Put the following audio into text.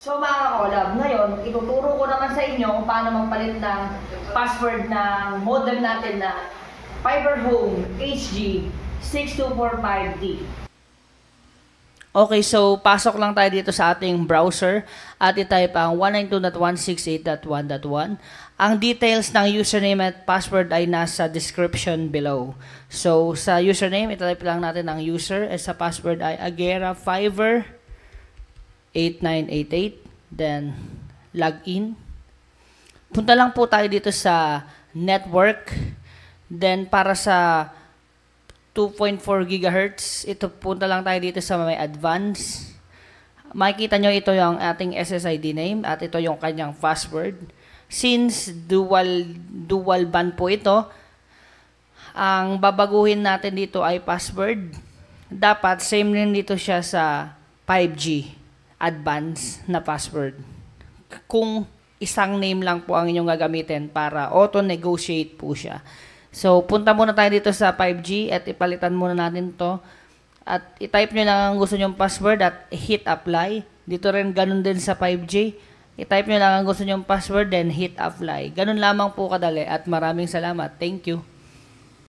So mga kakolab, ngayon ituturo ko naman sa inyo kung paano magpalit ng password ng modem natin na FiberHome HG6245D. Okay, so pasok lang tayo dito sa ating browser at i-type ang 192.168.1.1. Ang details ng username at password ay nasa description below. So sa username, i-type lang natin ang user at sa password ay agerafiver8988. Then login. Punta lang po tayo dito sa network. Then para sa 2.4 GHz, ito punta lang tayo dito sa may advance. Makikita nyo ito yung ating SSID name at ito yung kanyang password. Since dual band po ito, ang babaguhin natin dito ay password. Dapat same rin dito siya sa 5G advance na password. Kung isang name lang po ang inyong gagamitin para auto-negotiate po siya. So, punta muna tayo dito sa 5G at ipalitan muna natin to. At i-type nyo lang ang gusto nyong password at hit apply. Dito rin ganun din sa 5G. I-type nyo lang ang gusto nyong password then hit apply. Ganun lamang po kadali at maraming salamat. Thank you.